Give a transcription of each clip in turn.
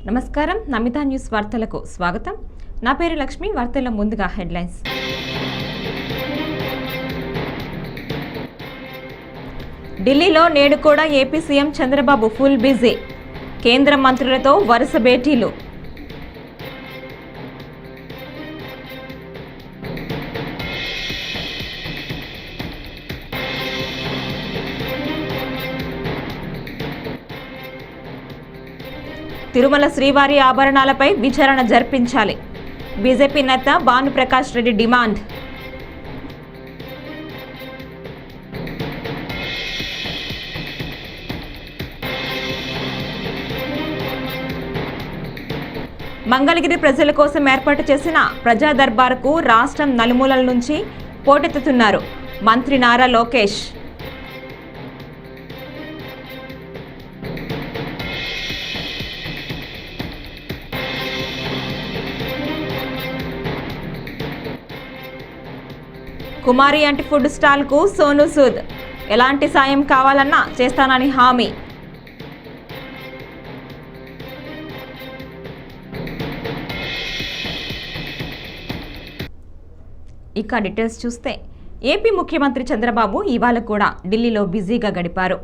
నమస్కారం. నమితా న్యూస్ వార్తలకు స్వాగతం. నా పేరు లక్ష్మి. వార్తల్లో ముందుగా హెడ్లైన్స్. ఢిల్లీలో నేడు కూడా AP CM Chandrababu full busy. కేంద్ర మంత్రులతో వరుస భేటీలు. తిరుమల శ్రీవారి ఆభరణాలపై విచారణ జరిపించాలి. బీజేపీ నేత భానుప్రకాష్ రెడ్డి డిమాండ్. మంగళగిరి ప్రజల కోసం ఏర్పాటు చేసిన ప్రజా దర్బార్కు రాష్ట్రం నలుమూలల నుంచి పోటెత్తుతున్నారు మంత్రి నారా లోకేష్. కుమారి అంటి ఫుడ్ స్టాల్కు సోను సూద్ ఎలాంటి సాయం కావాలన్నా చేస్తానని హామీ. ఇక డీటెయిల్స్ చూస్తే ఏపీ ముఖ్యమంత్రి చంద్రబాబు ఇవాళ కూడా ఢిల్లీలో బిజీగా గడిపారు.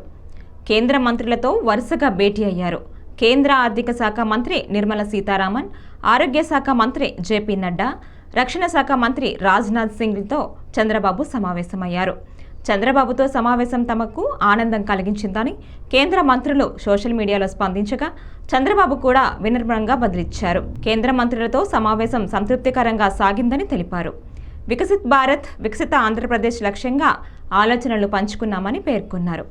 కేంద్ర మంత్రులతో వరుసగా భేటీ అయ్యారు. కేంద్ర ఆర్థిక శాఖ మంత్రి నిర్మలా సీతారామన్, ఆరోగ్య శాఖ మంత్రి జేపీ నడ్డా, రక్షణ శాఖ మంత్రి రాజ్నాథ్ సింగ్తో చంద్రబాబు సమావేశమయ్యారు. చంద్రబాబుతో సమావేశం తమకు ఆనందం కలిగించిందని కేంద్ర మంత్రులు సోషల్ మీడియాలో స్పందించగా చంద్రబాబు కూడా వినమ్రంగా బదిలిచ్చారు. కేంద్ర మంత్రులతో సమావేశం సంతృప్తికరంగా సాగిందని తెలిపారు. వికసిత్ భారత్, వికసిత ఆంధ్రప్రదేశ్ లక్ష్యంగా ఆలోచనలు పంచుకున్నామని పేర్కొన్నారు.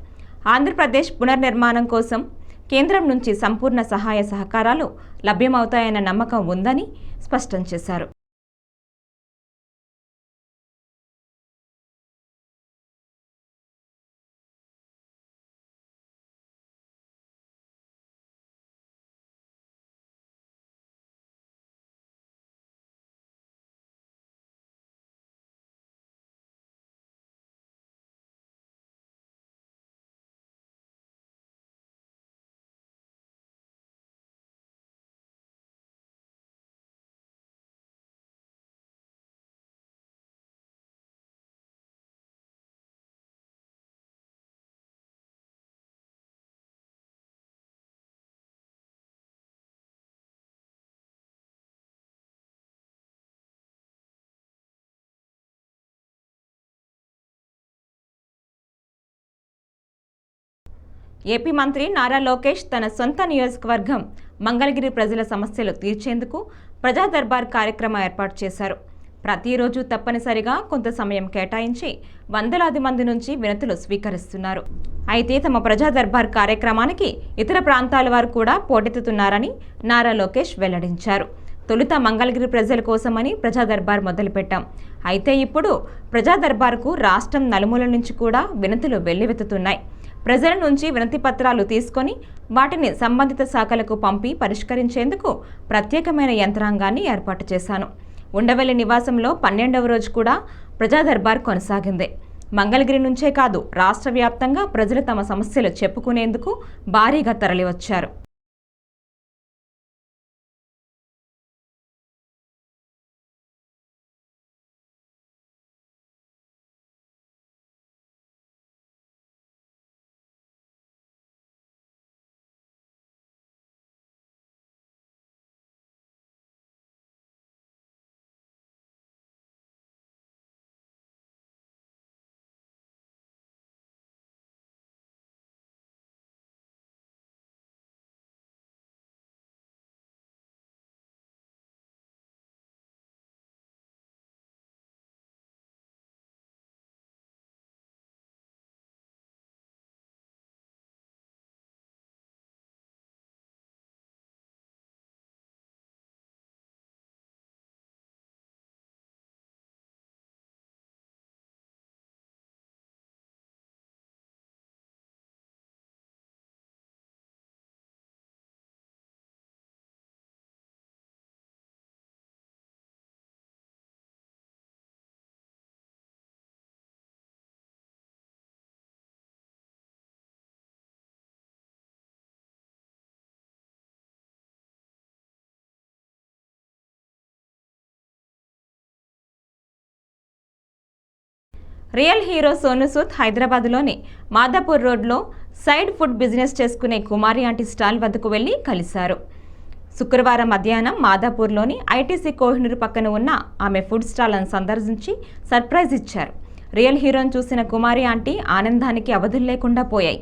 ఆంధ్రప్రదేశ్ పునర్నిర్మాణం కోసం కేంద్రం నుంచి సంపూర్ణ సహాయ సహకారాలు లభ్యమవుతాయన్న నమ్మకం ఉందని స్పష్టం చేశారు. ఏపీ మంత్రి నారా లోకేష్ తన సొంత నియోజకవర్గం మంగళగిరి ప్రజల సమస్యలు తీర్చేందుకు ప్రజా దర్బార్ కార్యక్రమం ఏర్పాటు చేశారు. ప్రతిరోజు తప్పనిసరిగా కొంత సమయం కేటాయించి వందలాది మంది నుంచి వినతులు స్వీకరిస్తున్నారు. అయితే తమ ప్రజా దర్బార్ కార్యక్రమానికి ఇతర ప్రాంతాల వారు కూడా పోటెత్తుతున్నారని నారా లోకేష్ వెల్లడించారు. తొలుత మంగళగిరి ప్రజల కోసమని ప్రజా దర్బార్ మొదలుపెట్టాం. అయితే ఇప్పుడు ప్రజా దర్బార్కు రాష్ట్రం నలుమూలల నుంచి కూడా వినతులు వెల్లువెత్తుతున్నాయి. ప్రజల నుంచి వినతి పత్రాలు తీసుకొని వాటిని సంబంధిత శాఖలకు పంపి పరిష్కరించేందుకు ప్రత్యేకమైన యంత్రాంగాన్ని ఏర్పాటు చేశాను. ఉండవల్లి నివాసంలో 12వ రోజు కూడా ప్రజా దర్బార్ కొనసాగింది. మంగళగిరి నుంచే కాదు, రాష్ట్ర వ్యాప్తంగా ప్రజలు తమ సమస్యలు చెప్పుకునేందుకు భారీగా తరలివచ్చారు. రియల్ హీరో సోను సూద్ హైదరాబాద్లోని మాదాపూర్ రోడ్లో సైడ్ ఫుడ్ బిజినెస్ చేసుకునే కుమారి ఆంటీ స్టాల్ వద్దకు వెళ్లి కలిశారు. శుక్రవారం మధ్యాహ్నం మాదాపూర్లోని ఐటీసీ కోహినూరు పక్కన ఉన్న ఆమె ఫుడ్ స్టాల్ను సందర్శించి సర్ప్రైజ్ ఇచ్చారు. రియల్ హీరోను చూసిన కుమారి ఆంటీ ఆనందానికి అవధులు లేకుండా పోయాయి.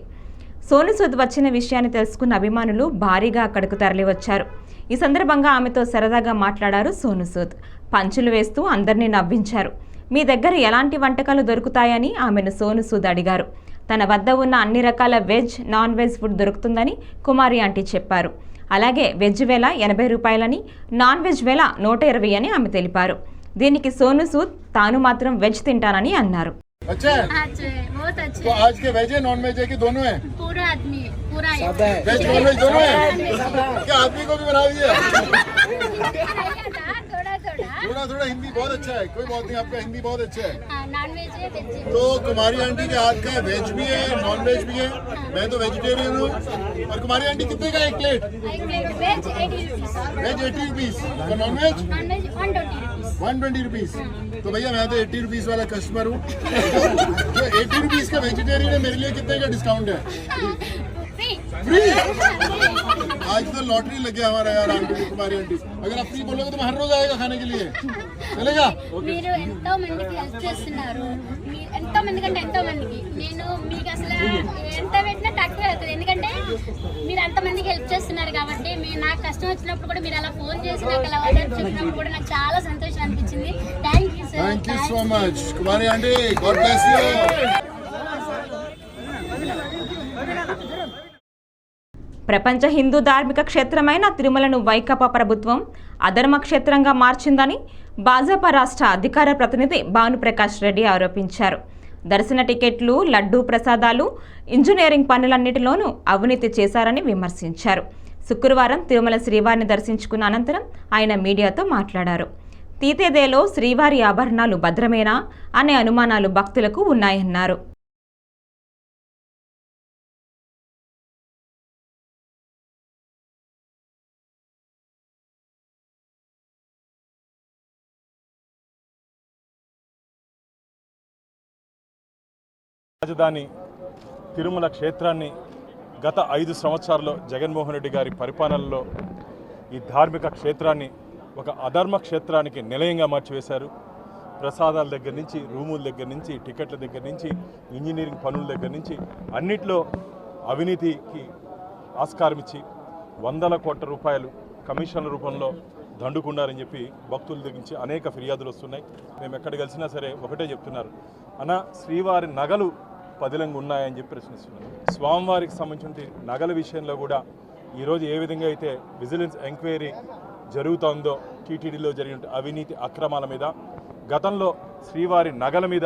సోను సూద్ వచ్చిన విషయాన్ని తెలుసుకున్న అభిమానులు భారీగా అక్కడకు తరలివచ్చారు. ఈ సందర్భంగా ఆమెతో సరదాగా మాట్లాడారు సోను సూద్. పంచులు వేస్తూ అందరినీ నవ్వించారు. మీ దగ్గర ఎలాంటి వంటకాలు దొరుకుతాయని ఆమెను సోను సూద్ అడిగారు. తన వద్ద ఉన్న అన్ని రకాల వెజ్, నాన్ వెజ్ ఫుడ్ దొరుకుతుందని కుమారి ఆంటీ చెప్పారు. అలాగే వెజ్ వేల 80 రూపాయలని, నాన్ వెజ్ వేల 120 అని ఆమె తెలిపారు. దీనికి సోను సూద్ తాను మాత్రం వెజ్ తింటానని అన్నారు. अच्छा है, बहुत अच्छा तो आज के वेज है नॉन वेज है कि दोनों है? पूरा आदमी पूरा वेज नॉन वेज दोनों है? क्या आदमी को भी बना दिया? थोड़ा थोड़ा थोड़ा थोड़ा हिंदी बहुत अच्छा है, कोई बात नहीं, आपका हिंदी बहुत अच्छा है. नॉन वेज है वेज है। तो कुमारी आंटी के हाथ का वेज भी है नॉन वेज भी है. मैं तो वेजिटेरियन हूँ. और कुमारी आंटी कितने का एक प्लेट? एक plate veg 80 rupees, veg 80 rupees और non veg non veg 120 rupees. 120 rupees. तो भैया मैं तो 80 रुपीस वाला कस्टमर हूँ. जो 80 रुपीस का वेजिटेरियन है मेरे लिए कितने का डिस्काउंट है? फ्री. आज तो लॉटरी लग गया हमारा यार आंटी कुमारी आंटी. अगर आप फ्री बोलोगे तो मैं हर रोज आएगा खाने के लिए. चलेगा? మీరు ఎంతో మందికి హెల్ప్ చేస్తున్నారు. మీరు ఎంతో మంది కంటే ఎంతో మందికి నేను మీకు అసలు ఎంత పెట్టినా తక్కువ అవుతుంది. ఎందుకంటే మీరు అంతమందికి హెల్ప్ చేస్తున్నారు కాబట్టి మీరు నాకు కష్టం వచ్చినప్పుడు కూడా మీరు అలా ఫోన్ చేసి నాకు అలా ఆర్డర్ చెప్పినప్పుడు కూడా నాకు చాలా సంతోషం అనిపించింది. Thank you sir. Thank you so much Kumari aunty. God bless you. ప్రపంచ హిందూ ధార్మిక క్షేత్రమైన తిరుమలను వైకాపా ప్రభుత్వం అధర్మ క్షేత్రంగా మార్చిందని భాజపా రాష్ట్ర అధికార ప్రతినిధి భానుప్రకాష్ రెడ్డి ఆరోపించారు. దర్శన టికెట్లు, లడ్డూ ప్రసాదాలు, ఇంజనీరింగ్ పనులన్నిటిలోనూ అవినీతి చేశారని విమర్శించారు. శుక్రవారం తిరుమల శ్రీవారిని దర్శించుకున్న అనంతరం ఆయన మీడియాతో మాట్లాడారు. తీతేదేలో శ్రీవారి ఆభరణాలు భద్రమేనా అనే అనుమానాలు భక్తులకు ఉన్నాయన్నారు. రాజధాని తిరుమల క్షేత్రాన్ని గత 5 సంవత్సరాల్లో జగన్మోహన్ రెడ్డి గారి పరిపాలనలో ఈ ధార్మిక క్షేత్రాన్ని ఒక అధర్మ క్షేత్రానికి నిలయంగా మార్చివేశారు. ప్రసాదాల దగ్గర నుంచి, రూముల దగ్గర నుంచి, టికెట్ల దగ్గర నుంచి, ఇంజనీరింగ్ పనుల దగ్గర నుంచి అన్నిట్లో అవినీతికి ఆస్కారం ఇచ్చి 100 కోట్ల రూపాయలు కమిషన్ల రూపంలో దండుకున్నారని చెప్పి భక్తుల దగ్గర నుంచి అనేక ఫిర్యాదులు వస్తున్నాయి. మేము ఎక్కడ కలిసినా సరే ఒకటే చెప్తున్నారు, అన్న శ్రీవారి నగలు పదిలంగా ఉన్నాయని చెప్పి ప్రశ్నిస్తున్నారు. స్వామివారికి సంబంధించిన నగల విషయంలో కూడా ఈరోజు ఏ విధంగా అయితే విజిలెన్స్ ఎంక్వైరీ జరుగుతోందో టీటీడీలో జరిగిన అవినీతి అక్రమాల మీద, గతంలో శ్రీవారి నగల మీద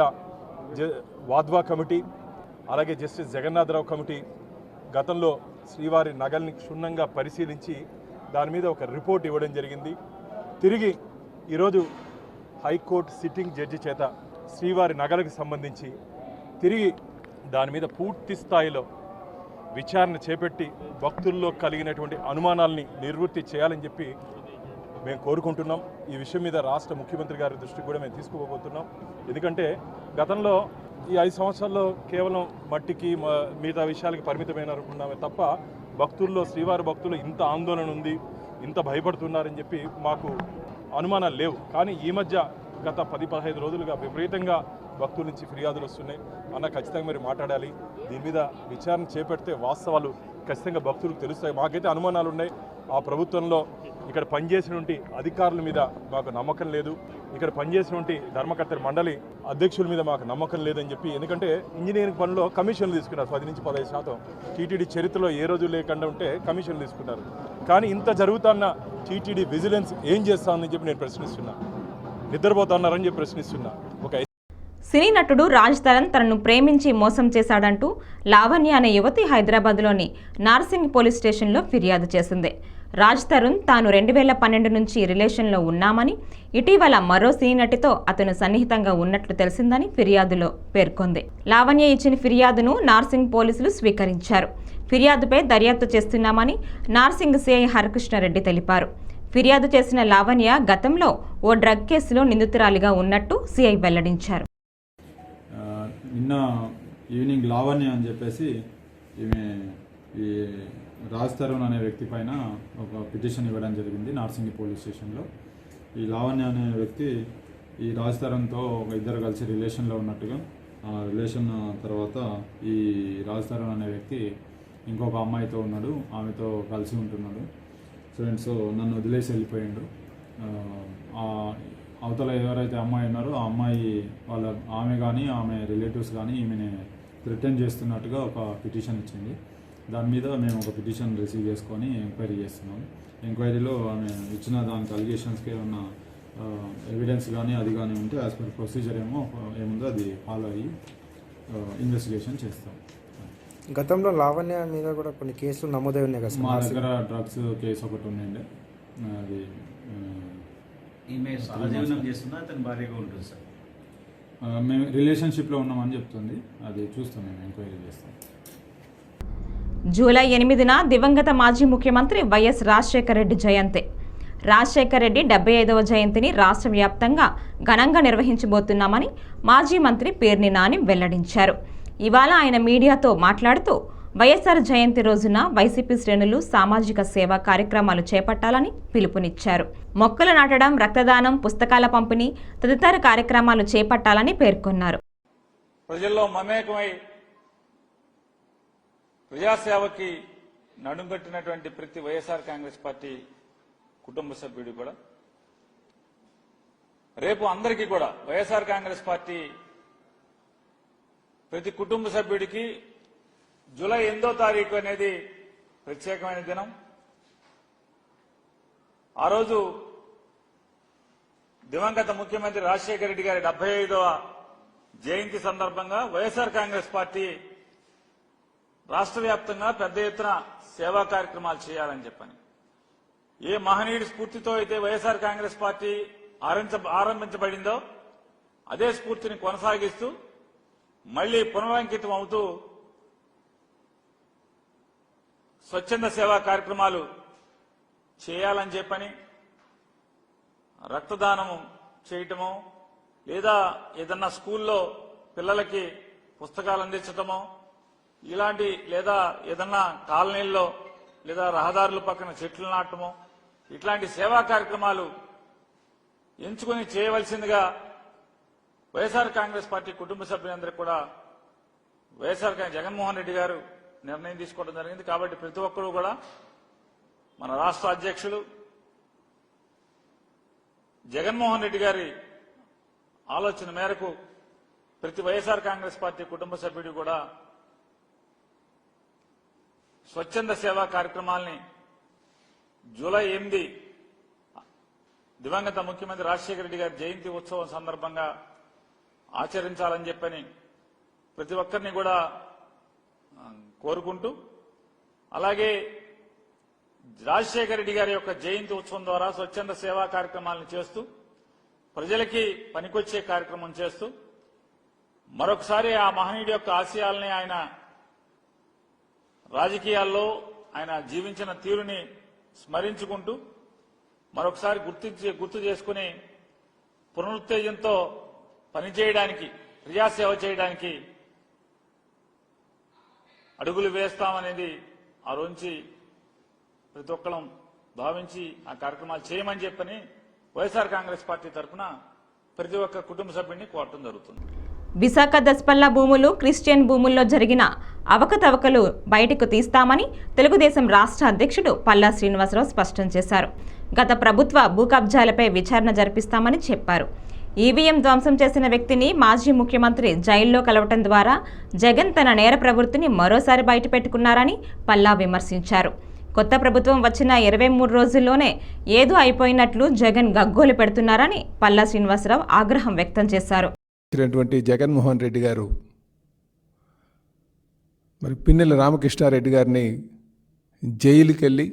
వాద్వా కమిటీ, అలాగే జస్టిస్ జగన్నాథరావు కమిటీ గతంలో శ్రీవారి నగల్ని క్షుణ్ణంగా పరిశీలించి దాని మీద ఒక రిపోర్ట్ ఇవ్వడం జరిగింది. తిరిగి ఈరోజు హైకోర్టు సిట్టింగ్ జడ్జి చేత శ్రీవారి నగలకు సంబంధించి తిరిగి దాని మీద పూర్తి స్థాయిలో విచారణ చేపట్టి భక్తుల్లో కలిగినటువంటి అనుమానాల్ని నివృత్తి చేయాలని చెప్పి మేము కోరుకుంటున్నాం. ఈ విషయం మీద రాష్ట్ర ముఖ్యమంత్రి గారి దృష్టికి కూడా మేము తీసుకుపోతున్నాం. ఎందుకంటే గతంలో ఈ 5 సంవత్సరాల్లో కేవలం మట్టికి మిగతా విషయాలకి పరిమితమైన అనుకున్నామే తప్ప భక్తుల్లో, శ్రీవారి భక్తులు ఇంత ఆందోళన ఉంది, ఇంత భయపడుతున్నారని చెప్పి మాకు అనుమానాలు లేవు. కానీ ఈ మధ్య గత 10-15 రోజులుగా విపరీతంగా భక్తుల నుంచి ఫిర్యాదులు వస్తున్నాయి. అన్న ఖచ్చితంగా మీరు మాట్లాడాలి, దీని మీద విచారణ చేపడితే వాస్తవాలు ఖచ్చితంగా భక్తులకు తెలుస్తాయి. మాకైతే అనుమానాలు ఉన్నాయి. ఆ ప్రభుత్వంలో ఇక్కడ పనిచేసినటువంటి అధికారుల మీద మాకు నమ్మకం లేదు, ఇక్కడ పనిచేసినటువంటి ధర్మకర్తల మండలి అధ్యక్షుల మీద మాకు నమ్మకం లేదని చెప్పి. ఎందుకంటే ఇంజనీరింగ్ పనుల్లో కమిషన్లు తీసుకున్నారు 10 నుంచి 15%. టీటీడీ చరిత్రలో ఏ రోజు లేకుండా ఉంటే కమిషన్లు తీసుకున్నారు. కానీ ఇంత జరుగుతున్న టీటీడీ విజిలెన్స్ ఏం చేస్తామని చెప్పి నేను ప్రశ్నిస్తున్నా. నిద్రపోతున్నారని చెప్పి ప్రశ్నిస్తున్నా. ఒక సినీ నటుడు రాజ్ తరుణ్ తనను ప్రేమించి మోసం చేశాడంటూ లావణ్య అనే యువతి హైదరాబాద్లోని నార్సింగ్ పోలీస్ స్టేషన్లో ఫిర్యాదు చేసింది. రాజ్ తరుణ్ తాను 2012 నుంచి రిలేషన్లో ఉన్నామని, ఇటీవల మరో సినీ నటితో అతను సన్నిహితంగా ఉన్నట్లు తెలిసిందని ఫిర్యాదులో పేర్కొంది. లావణ్య ఇచ్చిన ఫిర్యాదును నార్సింగ్ పోలీసులు స్వీకరించారు. ఫిర్యాదుపై దర్యాప్తు చేస్తున్నామని నార్సింగ్ సిఐ హరికృష్ణారెడ్డి తెలిపారు. ఫిర్యాదు చేసిన లావణ్య గతంలో ఓ డ్రగ్ కేసులో నిందితురాలిగా ఉన్నట్టు సిఐ వెల్లడించారు. నిన్న ఈవినింగ్ లావణ్య అని చెప్పేసి ఈమె ఈ రాజ్ తరుణ్ అనే వ్యక్తి పైన ఒక పిటిషన్ ఇవ్వడం జరిగింది నార్సింగి పోలీస్ స్టేషన్లో. ఈ లావణ్య అనే వ్యక్తి ఈ రాజ్ తరుణ్తో ఒక ఇద్దరు కలిసి రిలేషన్లో ఉన్నట్టుగా, ఆ రిలేషన్ తర్వాత ఈ రాజ్ తరుణ్ అనే వ్యక్తి ఇంకొక అమ్మాయితో ఉన్నాడు, ఆమెతో కలిసి ఉంటున్నాడు. సో నన్ను వదిలేసి వెళ్ళిపోయిండు. అవతల ఎవరైతే అమ్మాయి ఉన్నారో ఆ అమ్మాయి ఆమె కానీ ఆమె రిలేటివ్స్ కానీ ఈమెని థ్రెటన్ చేస్తున్నట్టుగా ఒక పిటిషన్ ఇచ్చింది. దాని మీద మేము ఒక పిటిషన్ రిసీవ్ చేసుకొని ఎంక్వైరీ చేస్తున్నాం. ఎంక్వైరీలో ఆమె ఇచ్చిన దానికి అలిగేషన్స్కి ఉన్న ఎవిడెన్స్ కానీ అది కానీ ఉంటే యాజ్ పర్ ప్రొసీజర్ ఏముందో అది ఫాలో అయ్యి ఇన్వెస్టిగేషన్ చేస్తాం. గతంలో లావణ్య మీద కూడా కొన్ని కేసులు నమోదై ఉన్నాయి కదా. మా దగ్గర డ్రగ్స్ కేసు ఒకటి ఉండండి. అది ఈమె సహజీవనం చేస్తున్నా అతని భార్యగా ఉంటుంది సార్. మేము రిలేషన్షిప్లో ఉన్నామని చెప్తుంది. అది చూస్తాం, మేము ఎంక్వైరీ చేస్తాం. జూలై 8న దివంగత మాజీ ముఖ్యమంత్రి వైఎస్ రాజశేఖర రెడ్డి జయంతి. రాజశేఖర రెడ్డి 75వ జయంతిని రాష్ట్ర వ్యాప్తంగా ఘనంగా నిర్వహించబోతున్నామని మాజీ మంత్రి పేర్ని నాని వెల్లడించారు. ఇవాళ ఆయన మీడియాతో మాట్లాడుతూ వైఎస్ఆర్ జయంతి రోజున వైసీపీ శ్రేణులు సామాజిక సేవా కార్యక్రమాలు చేపట్టాలని పిలుపునిచ్చారు. మొక్కలు నాటడం, రక్తదానం, పుస్తకాల పంపిణీ తదితర కార్యక్రమాలు చేపట్టాలని పేర్కొన్నారు. ప్రజల్లో మమేకమై ప్రజాసేవకి నడుంకట్టినటువంటి ప్రతి వైఎస్ఆర్ కాంగ్రెస్ పార్టీ కుటుంబ సభ్యుడు కూడా రేపు అందరికీ కూడా వైఎస్ఆర్ కాంగ్రెస్ పార్టీ ప్రతి కుటుంబ సభ్యుడికి జూలై 8వ తారీఖు అనేది ప్రత్యేకమైన దినం. ఆ రోజు దివంగత ముఖ్యమంత్రి రాజశేఖర రెడ్డి గారి 75వ జయంతి సందర్భంగా వైఎస్ఆర్ కాంగ్రెస్ పార్టీ రాష్ట్ర వ్యాప్తంగా పెద్ద ఎత్తున సేవా కార్యక్రమాలు చేయాలని చెప్పని, ఏ మహనీయుడి స్ఫూర్తితో అయితే వైఎస్ఆర్ కాంగ్రెస్ పార్టీ ఆరంభించబడిందో అదే స్ఫూర్తిని కొనసాగిస్తూ మళ్లీ పునరంకితం అవుతూ స్వచ్ఛంద సేవా కార్యక్రమాలు చేయాలని చెప్పని, రక్తదానము చేయటమో లేదా ఏదన్నా స్కూల్లో పిల్లలకి పుస్తకాలు అందించటమో ఇలాంటి, లేదా ఏదన్నా కాలనీల్లో లేదా రహదారుల పక్కన చెట్లు నాటమో ఇట్లాంటి సేవా కార్యక్రమాలు ఎంచుకుని చేయవలసిందిగా వైఎస్ఆర్ కాంగ్రెస్ పార్టీ కుటుంబ సభ్యులందరికీ కూడా వైఎస్ఆర్ జగన్మోహన్ రెడ్డి గారు నిర్ణయం తీసుకోవడం జరిగింది. కాబట్టి ప్రతి ఒక్కరూ కూడా మన రాష్ట్ర అధ్యక్షులు జగన్మోహన్ రెడ్డి గారి ఆలోచన మేరకు ప్రతి వైఎస్ఆర్ కాంగ్రెస్ పార్టీ కుటుంబ సభ్యుడు కూడా స్వచ్ఛంద సేవా కార్యక్రమాల్ని జూలై 8 దివంగత ముఖ్యమంత్రి రాజశేఖర రెడ్డి గారి జయంతి ఉత్సవం సందర్భంగా ఆచరించాలని చెప్పని ప్రతి ఒక్కరిని కూడా కోరుకుంటూ, అలాగే రాజశేఖర రెడ్డి గారి యొక్క జయంతి ఉత్సవం ద్వారా స్వచ్ఛంద సేవా కార్యక్రమాలను చేస్తూ ప్రజలకి పనికొచ్చే కార్యక్రమం చేస్తూ మరొకసారి ఆ మహనీయుడి యొక్క ఆశయాల్ని, ఆయన రాజకీయాల్లో ఆయన జీవించిన తీరుని స్మరించుకుంటూ మరొకసారి గుర్తు చేసుకుని పునరుత్తేజంతో పనిచేయడానికి, ప్రజాసేవ చేయడానికి అడుగులు వేస్తామనేది ఆ రోజు ప్రతి ఒక్కరం భావించి ఆ కార్యక్రమాలు చేయమని చెప్పని వైఎస్ఆర్ కాంగ్రెస్ పార్టీ తరఫున ప్రతి ఒక్క కుటుంబ సభ్యుడిని కోరటం జరుగుతుంది. విశాఖ దస్పల్లా భూములు క్రిస్టియన్ భూముల్లో జరిగిన అవకతవకలు బయటకు తీస్తామని తెలుగుదేశం రాష్ట్ర అధ్యక్షుడు పల్లా శ్రీనివాసరావు స్పష్టం చేశారు. గత ప్రభుత్వ భూ కబ్జాలపై విచారణ జరిపిస్తామని చెప్పారు. ఈవీఎం ధ్వంసం చేసిన వ్యక్తిని మాజీ ముఖ్యమంత్రి జైల్లో కలవటం ద్వారా జగన్ తన నేర ప్రవృత్తిని మరోసారి బయటపెట్టుకున్నారని పల్లా విమర్శించారు. కొత్త ప్రభుత్వం వచ్చిన 23 రోజుల్లోనే ఏదో అయిపోయినట్లు జగన్ గగ్గోలు పెడుతున్నారని పల్లా శ్రీనివాసరావు ఆగ్రహం వ్యక్తం చేశారు. జగన్మోహన్ రెడ్డి గారు మరి పిన్నెల రామకృష్ణారెడ్డి గారిని జైలుకి వెళ్ళి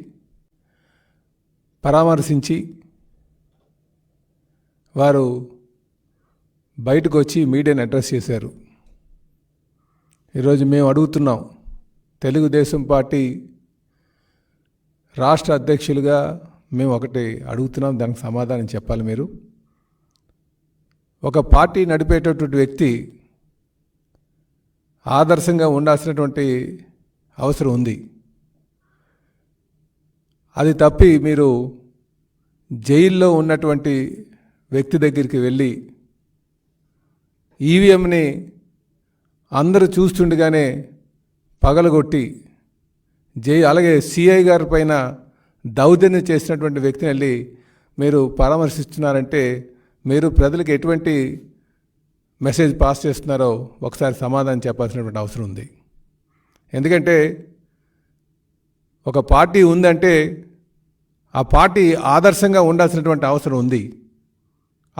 పరామర్శించి వారు బయటకు వచ్చి మీడియాని అడ్రస్ చేశారు. ఈరోజు మేము అడుగుతున్నాం, తెలుగుదేశం పార్టీ రాష్ట్ర అధ్యక్షులుగా మేము ఒకటి అడుగుతున్నాం, దానికి సమాధానం చెప్పాలి. మీరు ఒక పార్టీ నడిపేటటువంటి వ్యక్తి ఆదర్శంగా ఉండాల్సినటువంటి అవసరం ఉంది. అది తప్పి మీరు జైల్లో ఉన్నటువంటి వ్యక్తి దగ్గరికి వెళ్ళి ఈవీఎంని అందరూ చూస్తుండగానే పగలగొట్టి అలాగే సిఐ గారి పైన దౌర్జన్యం చేసినటువంటి వ్యక్తిని వెళ్ళి మీరు పరామర్శిస్తున్నారంటే మీరు ప్రజలకు ఎటువంటి మెసేజ్ పాస్ చేస్తున్నారో ఒకసారి సమాధానం చెప్పాల్సినటువంటి అవసరం ఉంది. ఎందుకంటే ఒక పార్టీ ఉందంటే ఆ పార్టీ ఆదర్శంగా ఉండాల్సినటువంటి అవసరం ఉంది.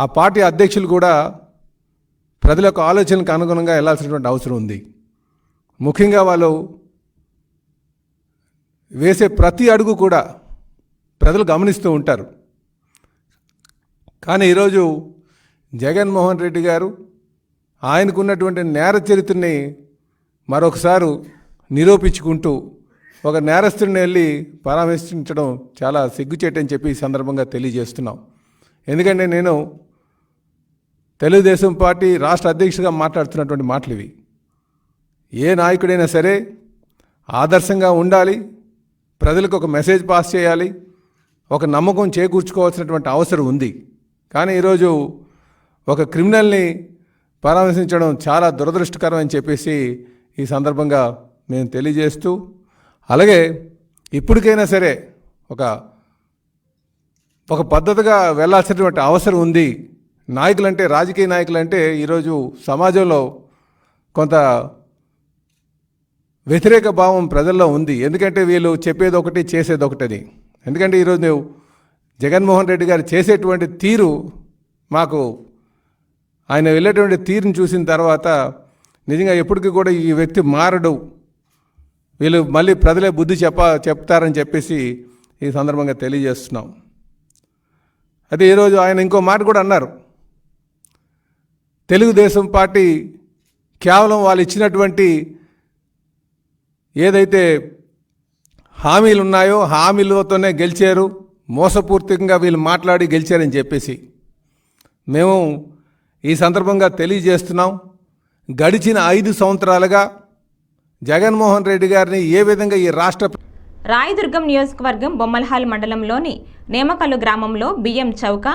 ఆ పార్టీ అధ్యక్షులు కూడా ప్రజల యొక్క ఆలోచనలకు అనుగుణంగా వెళ్ళాల్సినటువంటి అవసరం ఉంది. ముఖ్యంగా వాళ్ళు వేసే ప్రతి అడుగు కూడా ప్రజలు గమనిస్తూ ఉంటారు. కానీ ఈరోజు జగన్మోహన్ రెడ్డి గారు ఆయనకున్నటువంటి నేర చరిత్రని మరొకసారి నిరూపించుకుంటూ ఒక నేరస్తుడిని వెళ్ళి పరామర్శించడం చాలా సిగ్గుచేటని చెప్పి ఈ సందర్భంగా తెలియజేస్తున్నాం. ఎందుకంటే నేను తెలుగుదేశం పార్టీ రాష్ట్ర అధ్యక్షుడిగా మాట్లాడుతున్నటువంటి మాటలు ఇవి. ఏ నాయకుడైనా సరే ఆదర్శంగా ఉండాలి, ప్రజలకు ఒక మెసేజ్ పాస్ చేయాలి, ఒక నమ్మకం చేకూర్చుకోవాల్సినటువంటి అవసరం ఉంది. కానీ ఈరోజు ఒక క్రిమినల్ని పరామర్శించడం చాలా దురదృష్టకరం అని చెప్పేసి ఈ సందర్భంగా నేను తెలియజేస్తూ, అలాగే ఇప్పటికైనా సరే ఒక పద్ధతిగా వెళ్ళాల్సినటువంటి అవసరం ఉంది. నాయకులంటే, రాజకీయ నాయకులంటే ఈరోజు సమాజంలో కొంత వ్యతిరేక భావం ప్రజల్లో ఉంది. ఎందుకంటే వీళ్ళు చెప్పేది ఒకటి చేసేది ఒకటని. ఎందుకంటే ఈరోజు జగన్మోహన్ రెడ్డి గారు చేసేటువంటి తీరు, మాకు ఆయన వెళ్ళేటువంటి తీరుని చూసిన తర్వాత నిజంగా ఎప్పటికీ కూడా ఈ వ్యక్తి మారడు, వీళ్ళు మళ్ళీ ప్రజలే బుద్ధి చెప్తారని చెప్పేసి ఈ సందర్భంగా తెలియజేస్తున్నాం. అయితే ఈరోజు ఆయన ఇంకో మాట కూడా అన్నారు, తెలుగుదేశం పార్టీ కేవలం వాళ్ళు ఇచ్చినటువంటి ఏదైతే హామీలు ఉన్నాయో హామీలతోనే గెలిచారు, మోసపూర్తికంగా వీళ్ళు మాట్లాడి గెలిచారని చెప్పేసి మేము ఈ సందర్భంగా తెలియజేస్తున్నాం. గడిచిన 5 సంవత్సరాలుగా జగన్మోహన్ రెడ్డి గారిని ఏ విధంగా ఈ రాష్ట్ర రాయదుర్గం నియోజకవర్గం బొమ్మలహాల్ మండలంలోని నేమకల్లు గ్రామంలో బియ్యం చౌక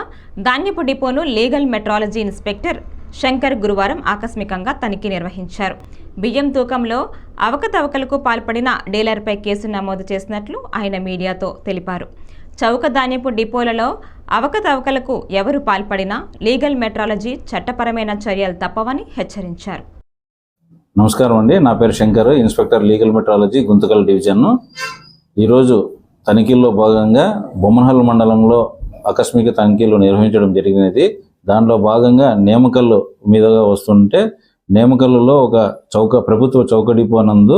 ధాన్యపు డిపోను లీగల్ మెట్రాలజీ ఇన్స్పెక్టర్ శంకర్ గురువారం ఆకస్మికంగా తనిఖీ నిర్వహించారు. బియ్యం తూకంలో అవకతవకలకు పాల్పడిన డీలర్పై కేసు నమోదు చేసినట్లు ఆయన మీడియాతో తెలిపారు. చౌక ధాన్యపు డిపోలలో అవకతవకలకు ఎవరు పాల్పడినా లీగల్ మెట్రాలజీ చట్టపరమైన చర్యలు తప్పవని హెచ్చరించారు. నమస్కారం అండి, నా పేరు Shankar, inspector legal metrology Guntakal division. ఈరోజు తనిఖీల్లో భాగంగా బొమ్మనహల్ మండలంలో ఆకస్మిక తనిఖీలు నిర్వహించడం జరిగినది. దాంట్లో భాగంగా నేమకల్లు మీదుగా వస్తుంటే నేమకల్లులో ఒక ప్రభుత్వ చౌక డిపో నందు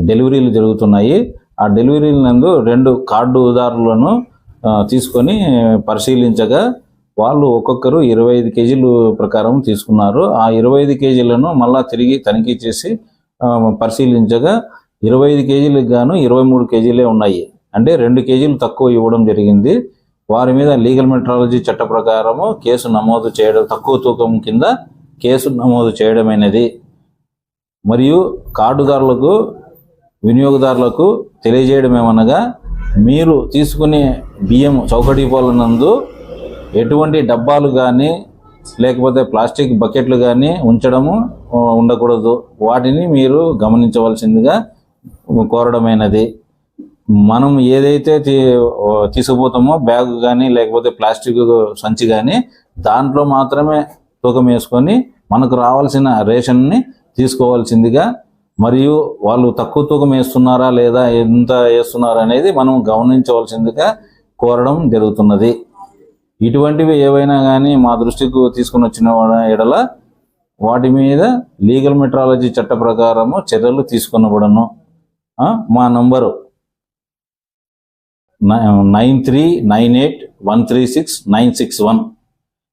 డెలివరీలు జరుగుతున్నాయి. ఆ డెలివరీల నందు 2 కార్డుదారులను తీసుకొని పరిశీలించగా వాళ్ళు ఒక్కొక్కరు 25 కేజీలు ప్రకారం తీసుకున్నారు. ఆ 25 కేజీలను మళ్ళా తిరిగి తనిఖీ చేసి పరిశీలించగా 25 కేజీలకు గాను 23 కేజీలే ఉన్నాయి. అంటే 2 కేజీలు తక్కువ ఇవ్వడం జరిగింది. వారి మీద లీగల్ మెట్రాలజీ చట్ట ప్రకారము కేసు నమోదు చేయడం, తక్కువ తూకం కింద కేసు నమోదు చేయడమైనది. మరియు కార్డుదారులకు, వినియోగదారులకు తెలియజేయడం ఏమనగా, మీరు తీసుకునే బియ్యం చౌక డిపోల నందు ఎటువంటి డబ్బాలు కానీ లేకపోతే ప్లాస్టిక్ బకెట్లు కానీ ఉండకూడదు. వాటిని మీరు గమనించవలసిందిగా కోరడమైనది. మనం ఏదైతే తీసుకుపోతామో బ్యాగ్ కానీ లేకపోతే ప్లాస్టిక్ సంచి కానీ దాంట్లో మాత్రమే తూకం వేసుకొని మనకు రావాల్సిన రేషన్ని తీసుకోవాల్సిందిగా, మరియు వాళ్ళు తక్కువ తూకం వేస్తున్నారా లేదా ఎంత వేస్తున్నారా అనేది మనం గమనించవలసిందిగా కోరడం జరుగుతున్నది. ఇటువంటివి ఏవైనా కానీ మా దృష్టికి తీసుకుని వచ్చిన ఎడల వాటి మీద లీగల్ మెట్రాలజీ చట్ట ప్రకారము చర్యలు తీసుకునబడను. మా నంబరు 9398136961.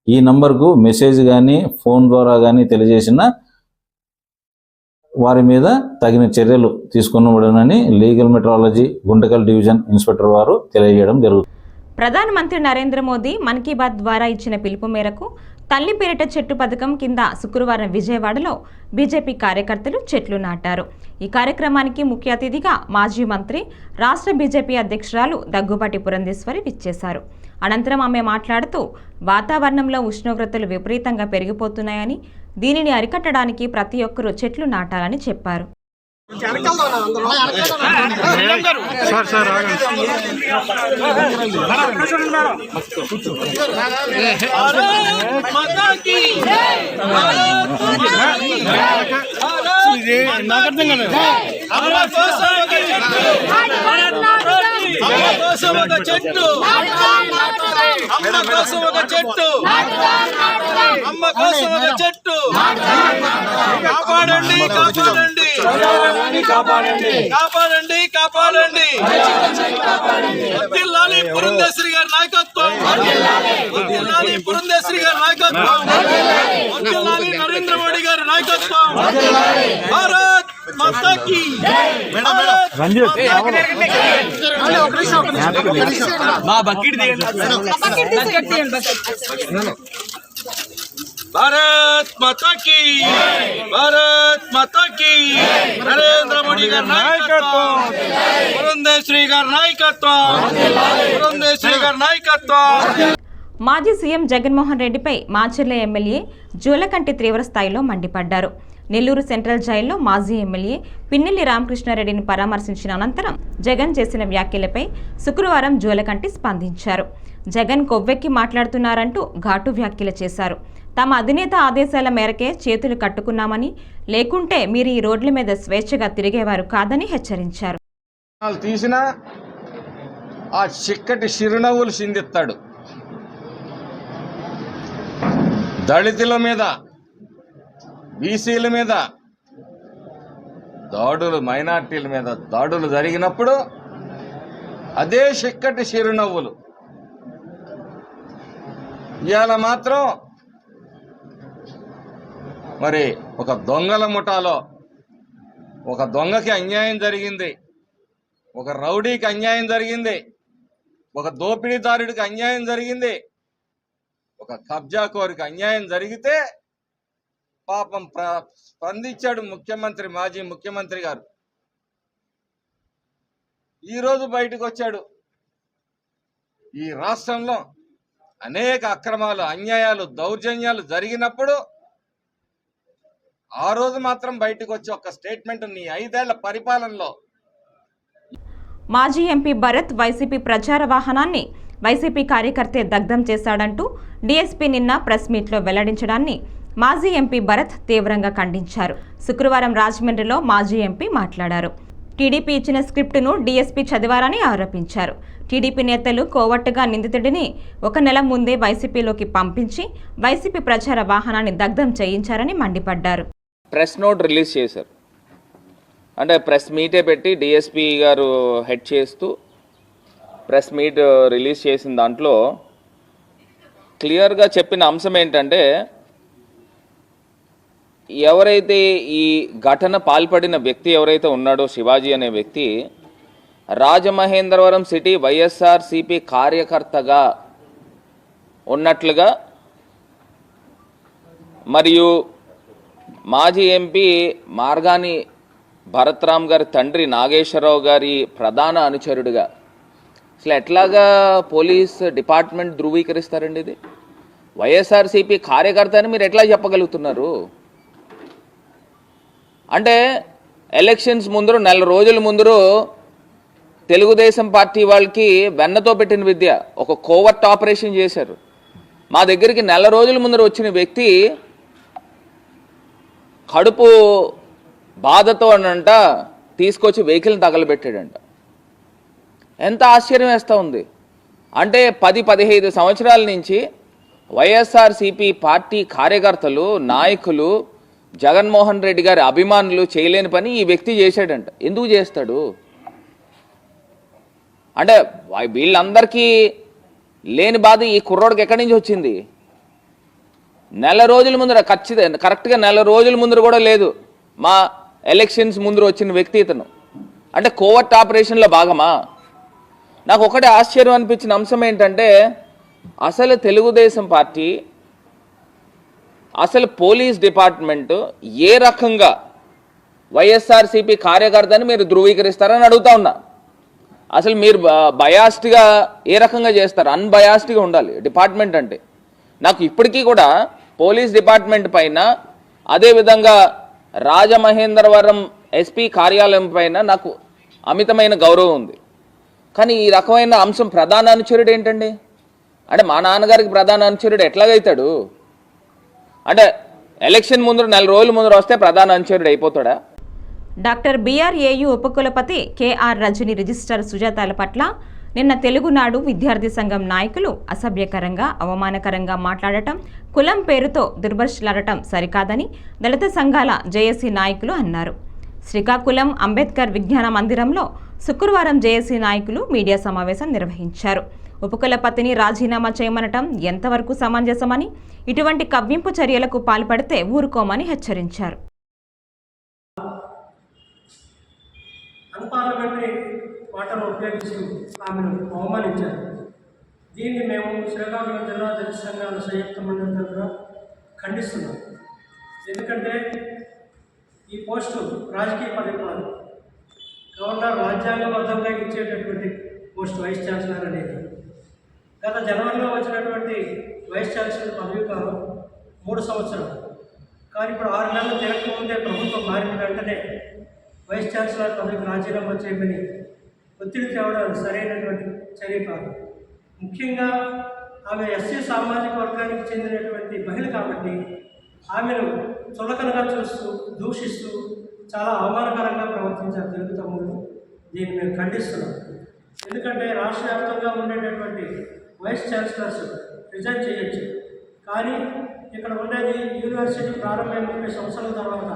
ఈ నంబర్కు మెసేజ్ కానీ ఫోన్ ద్వారా కానీ తెలియజేసిన వారి మీద తగిన చర్యలు తీసుకునబడనని legal metrology Guntakal division inspector వారు తెలియజేయడం జరుగుతుంది. ప్రధానమంత్రి నరేంద్ర మోదీ మన్ కీ బాత్ ద్వారా ఇచ్చిన పిలుపు మేరకు తల్లి పేరిట చెట్టు పథకం కింద శుక్రవారం విజయవాడలో బీజేపీ కార్యకర్తలు చెట్లు నాటారు. ఈ కార్యక్రమానికి ముఖ్య అతిథిగా మాజీ మంత్రి, రాష్ట్ర బీజేపీ అధ్యక్షురాలు దగ్గుబాటి పురంధేశ్వరి విచ్చేశారు. అనంతరం ఆమె మాట్లాడుతూ వాతావరణంలో ఉష్ణోగ్రతలు విపరీతంగా పెరిగిపోతున్నాయని, దీనిని అరికట్టడానికి ప్రతి ఒక్కరూ చెట్లు నాటాలని చెప్పారు. కాపాడండి కాపాడండి వర్ధిల్లాలి పురంధేశ్వరి గారి నాయకత్వం, వర్ధిల్లాలి పురంధేశ్వరి గారి నాయకత్వం, వర్ధిల్లాలి నరేంద్ర మోడీ గారి నాయకత్వం. భారత్ మాతా కీ భారత్ మాతా కీ, భారత్ మాతా కీ. నరేంద్ర మోడీ గారి నాయకత్వం, పురంధేశ్వరి గారి నాయకత్వం, పురంధేశ్వరి గారి నాయకత్వం. మాజీ సీఎం జగన్మోహన్ రెడ్డిపై మాచర్ల ఎమ్మెల్యే జూలకంటి తీవ్ర స్థాయిలో మండిపడ్డారు. నెల్లూరు సెంట్రల్ జైల్లో మాజీ ఎమ్మెల్యే పిన్నెల్లి రామకృష్ణారెడ్డిని పరామర్శించిన అనంతరం జగన్ చేసిన వ్యాఖ్యలపై శుక్రవారం జూలకంటి స్పందించారు. జగన్ కొవ్వెక్కి మాట్లాడుతున్నారంటూ ఘాటు వ్యాఖ్యలు చేశారు. తమ అధినేత ఆదేశాల మేరకే చేతులు కట్టుకున్నామని, లేకుంటే మీరు ఈ రోడ్ల మీద స్వేచ్ఛగా తిరిగేవారు కాదని హెచ్చరించారు. తీసినా ఆ చిక్కటి చిరునవ్వులు చిందిస్తాడు. దళితుల మీద, బీసీల మీద దాడులు, మైనార్టీల మీద దాడులు జరిగినప్పుడు అదే చిక్కటి చిరునవ్వులు. ఇవాళ మాత్రం మరి ఒక దొంగల ముఠాలో ఒక దొంగకి అన్యాయం జరిగింది, ఒక రౌడీకి అన్యాయం జరిగింది, ఒక దోపిడీదారుడికి అన్యాయం జరిగింది, ఒక కబ్జాకోరికి అన్యాయం జరిగితే పాపం స్పందించాడు ముఖ్యమంత్రి, మాజీ ముఖ్యమంత్రి గారు. ఈరోజు బయటకు వచ్చాడు. ఈ రాష్ట్రంలో అనేక అక్రమాలు, అన్యాయాలు, దౌర్జన్యాలు జరిగినప్పుడు ఆ రోజు మాత్రం బయటకు వచ్చి ఒక స్టేట్మెంట్, నీ 5 ఏళ్ల పరిపాలనలో. మాజీ ఎంపీ భరత్ వైసీపీ ప్రచార వాహనాన్ని వైసీపీ కార్యకర్తే దగ్ధం చేశాడంటూ డీఎస్పీ నిన్న ప్రెస్ మీట్లో వెల్లడించడాన్ని మాజీ ఎంపీ భరత్ తీవ్రంగా ఖండించారు. శుక్రవారం రాజమండ్రిలో మాజీ ఎంపీ మాట్లాడారు. టీడీపీ ఇచ్చిన స్క్రిప్టును డీఎస్పీ చదివారని ఆరోపించారు. టీడీపీ నేతలు కోవట్టుగా నిందితుడిని 1 నెల ముందే వైసీపీలోకి పంపించి వైసీపీ ప్రచార వాహనాన్ని దగ్ధం చేయించారని మండిపడ్డారు. ప్రెస్ నోట్ రిలీజ్ చేశారు. అంటే ప్రెస్ మీటే పెట్టి డిఎస్పీ గారు హెడ్ చేస్తూ ప్రెస్ మీట్ రిలీజ్ చేసిన దాంట్లో క్లియర్గా చెప్పిన అంశం ఏంటంటే, ఎవరైతే ఈ ఘటన పాల్పడిన వ్యక్తి ఎవరైతే ఉన్నాడో శివాజీ అనే వ్యక్తి రాజమహేంద్రవరం సిటీ వైఎస్ఆర్సీపీ కార్యకర్తగా ఉన్నట్లుగా, మరియు మాజీ ఎంపీ మార్గాని భరత్రామ్ గారి తండ్రి నాగేశ్వరరావు గారి ప్రధాన అనుచరుడిగా, అసలు ఎట్లాగా పోలీస్ డిపార్ట్మెంట్ ధృవీకరిస్తారండి? ఇది వైఎస్ఆర్సీపీ కార్యకర్త అని మీరు ఎట్లా చెప్పగలుగుతున్నారు? అంటే ఎలక్షన్స్ ముందరు 4 రోజుల ముందరు తెలుగుదేశం పార్టీ వాళ్ళకి వెన్నతో పెట్టిన విద్య, ఒక కోవర్ట్ ఆపరేషన్ చేశారు. మా దగ్గరికి 4 రోజుల ముందర వచ్చిన వ్యక్తి కడుపు బాధతో అనంట తీసుకొచ్చి వెహికల్ని తగలబెట్టాడంట. ఎంత ఆశ్చర్యం వేస్తూ ఉంది అంటే, 10-15 సంవత్సరాల నుంచి వైఎస్ఆర్సీపీ పార్టీ కార్యకర్తలు, నాయకులు, జగన్మోహన్ రెడ్డి గారి అభిమానులు చేయలేని పని ఈ వ్యక్తి చేశాడంట. ఎందుకు చేస్తాడు అంటే, వీళ్ళందరికీ లేని బాధ ఈ కుర్రోడికి ఎక్కడి నుంచి వచ్చింది? 4 రోజుల ముందర, కరెక్ట్గా 4 రోజుల ముందర కూడా లేదు, మా ఎలక్షన్స్ ముందర వచ్చిన వ్యక్తి ఇతను. అంటే కోవర్ట్ ఆపరేషన్లో భాగమా? నాకు ఒకటి ఆశ్చర్యం అనిపించిన అంశం ఏంటంటే అసలు తెలుగుదేశం పార్టీ, అసలు పోలీస్ డిపార్ట్మెంట్ ఏ రకంగా వైఎస్ఆర్సీపీ కార్యకర్తని మీరు ధృవీకరిస్తారని అడుగుతా ఉన్నా. అసలు మీరు బయాస్డ్గా ఏ రకంగా చేస్తారు? అన్బయాస్డ్గా ఉండాలి డిపార్ట్మెంట్ అంటే. నాకు ఇప్పటికీ కూడా పోలీస్ డిపార్ట్మెంట్ పైన, అదేవిధంగా రాజమహేంద్రవరం ఎస్పీ కార్యాలయం పైన నాకు అమితమైన గౌరవం ఉంది. కానీ ఈ రకమైన అంశం ప్రధాన అనుచరుడు ఏంటండి? అంటే మా నాన్నగారికి ప్రధాన అనుచరుడు ఎట్లాగైతాడు? అంటే ఎలక్షన్ ముందు 4 రోజుల ముందర వస్తే ప్రధాన అనుచరుడు అయిపోతాడా? డాక్టర్ BRAU ఉపకులపతి KR రజని రిజిస్ట్రార్ సుజాతాల పట్ల నిన్న తెలుగునాడు విద్యార్థి సంఘం నాయకులు అసభ్యకరంగా, అవమానకరంగా మాట్లాడటం, కులం పేరుతో దుర్భాషలాడటం సరికాదని దళిత సంఘాల జేఏసీ నాయకులు అన్నారు. శ్రీకాకుళం అంబేద్కర్ విజ్ఞాన మందిరంలో శుక్రవారం జేఏసీ నాయకులు మీడియా సమావేశం నిర్వహించారు. ఉపకులపతిని రాజీనామా చేయమనటం ఎంతవరకు సమంజసమని, ఇటువంటి కవ్వింపు చర్యలకు పాల్పడితే ఊరుకోమని హెచ్చరించారు. అన్పార్లమెంటరీ మాటలు ఉపయోగించి ఆమెను అవమానించారు. దీన్ని మేము శ్రీకాకుళం జిల్లా దళిత సంఘాల సంయుక్త మండలి తరఫున ఖండిస్తున్నాం. ఎందుకంటే ఈ పోస్టు రాజకీయ పదవి కాదు. గవర్నర్ రాజ్యాంగబద్ధంగా ఇచ్చేటటువంటి పోస్టు వైస్ ఛాన్సలర్ అనేది. గత జనవరిలో వచ్చినటువంటి వైస్ ఛాన్సలర్ పదవి కాలం 3 సంవత్సరాలు. కానీ ఇప్పుడు 6 నెలలు తిరగకముందే ప్రభుత్వం మారిన వెంటనే వైస్ ఛాన్సలర్ పదవికి రాజీనామా చేయమని ఒత్తిడి తేవడం సరైనటువంటి చర్య కాదు. ముఖ్యంగా ఆమె ఎస్సీ సామాజిక వర్గానికి చెందినటువంటి మహిళ కాబట్టి ఆమెను చులకనగా చూస్తూ, దూషిస్తూ చాలా అవమానకరంగా ప్రవర్తించారు తెలుగు తమ్ముళ్ళు. దీన్ని మేము ఖండిస్తున్నాం. ఎందుకంటే రాష్ట్ర వ్యాప్తంగా ఉండేటటువంటి వైస్ ఛాన్సలర్స్ రిజైన్ చేయొచ్చు. కానీ ఇక్కడ ఉండేది యూనివర్సిటీ ప్రారంభమైన 30 సంవత్సరాల తర్వాత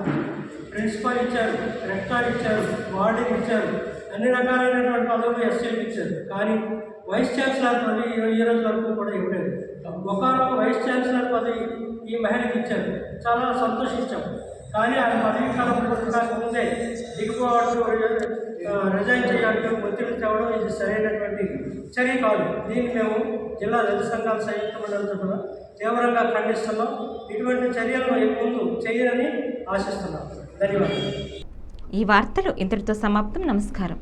ప్రిన్సిపాల్ ఇచ్చారు, రెక్టార్ ఇచ్చారు, వార్డెన్ ఇచ్చారు, అన్ని రకాలైనటువంటి పదవులు ఎస్సీలకు ఇచ్చారు. కానీ వైస్ ఛాన్సలర్ పదవి ఈ రోజు వరకు కూడా ఇవ్వలేదు. ఒకనొక వైస్ ఛాన్సలర్ పదవి ఈ మహిళకి ఇచ్చారు, చాలా సంతోషించాం. కానీ ఆయన పదవి కాలం పూర్తికాకముందే దిగిపోవడం, రిజైన్ చేయడానికి ఒత్తిడి తేవడం ఇది సరైనటువంటి చర్య కాదు. దీన్ని మేము జిల్లా దళిత సంఘాల సంయుక్త మండలి తరఫున తీవ్రంగా ఖండిస్తున్నాం. ఇటువంటి చర్యలను ముందు చేయరని ఆశిస్తున్నాం. ధన్యవాదాలు. ఈ వార్తలు ఇంతటితో సమాప్తం. నమస్కారం.